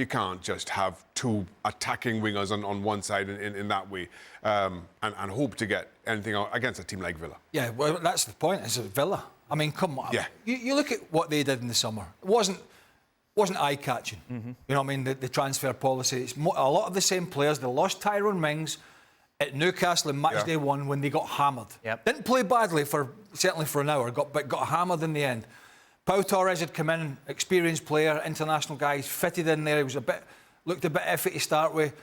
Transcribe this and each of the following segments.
can't just have two attacking wingers on one side in that way and hope to get anything out against a team like Villa. Yeah, well, that's the point. It's Villa. I mean, come on. Yeah. You look at what they did in the summer. It wasn't eye-catching. You know what I mean? The transfer policy. It's a lot of the same players. They lost Tyrone Mings at Newcastle in match day 1 when they got hammered. Didn't play badly certainly for an hour, but got hammered in the end. Pau Torres had come in, experienced player, international guy. He's fitted in there. He was looked a bit iffy to start with,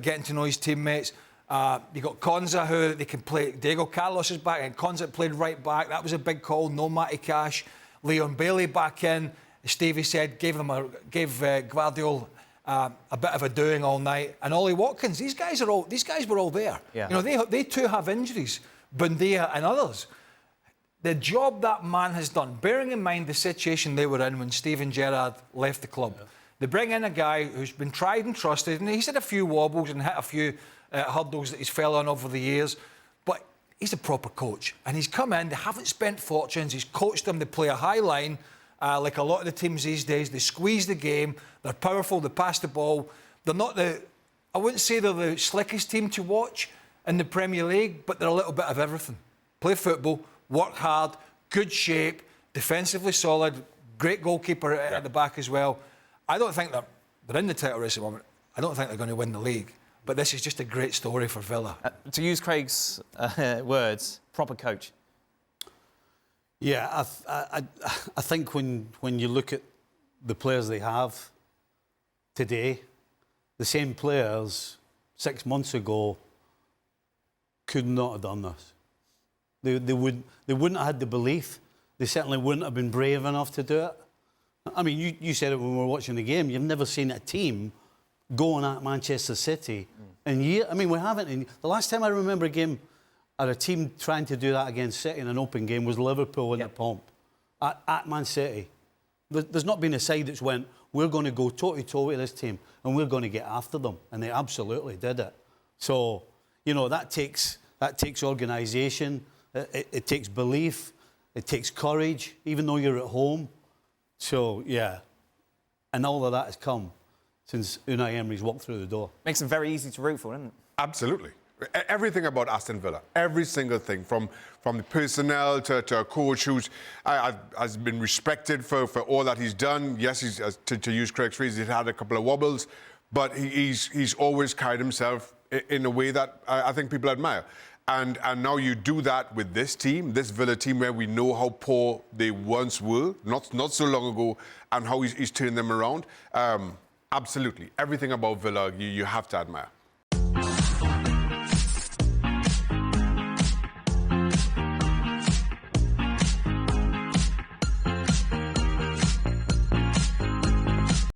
getting to know his teammates. You got Konza, who they can play. Diego Carlos is back, and Konza played right back. That was a big call. No Matty Cash. Leon Bailey back in. As Stevie said, gave Guardiola a bit of a doing all night. And Ollie Watkins. These guys were all there. Yeah. You know, they too have injuries. Bundia and others. The job that man has done, bearing in mind the situation they were in when Steven Gerrard left the club. They bring in a guy who's been tried and trusted, and he's had a few wobbles and hit a few hurdles that he's fell on over the years, but he's a proper coach. And he's come in, they haven't spent fortunes, he's coached them, they play a high line, like a lot of the teams these days. They squeeze the game, they're powerful, they pass the ball. They're not I wouldn't say they're the slickest team to watch in the Premier League, but they're a little bit of everything. Play football, work hard, good shape, defensively solid, great goalkeeper at the back as well. I don't think they're in the title race at the moment. I don't think they're going to win the league. But this is just a great story for Villa. To use Craig's words, proper coach. Yeah, I think when you look at the players they have today, the same players 6 months ago could not have done this. They wouldn't have had the belief. They certainly wouldn't have been brave enough to do it. I mean, you said it when we were watching the game. You've never seen a team going at Manchester City in years. I mean, we haven't. The last time I remember a game or a team trying to do that against City in an open game was Liverpool in the Pomp at Man City. There's not been a side that's went, we're going to go toe-to-toe with this team and we're going to get after them. And they absolutely did it. So, you know, that takes organisation. It takes belief. It takes courage, even though you're at home. So, yeah. And all of that has come since Unai Emery's walked through the door. Makes them very easy to root for, doesn't it? Absolutely. Everything about Aston Villa, every single thing, from the personnel to a coach who's has been respected for all that he's done. Yes, he's to use Craig's phrase, he's had a couple of wobbles, but he's always carried himself in a way that I think people admire. And now you do that with this team, this Villa team, where we know how poor they once were, not so long ago, and how he's turned them around. Absolutely. Everything about Villa you have to admire.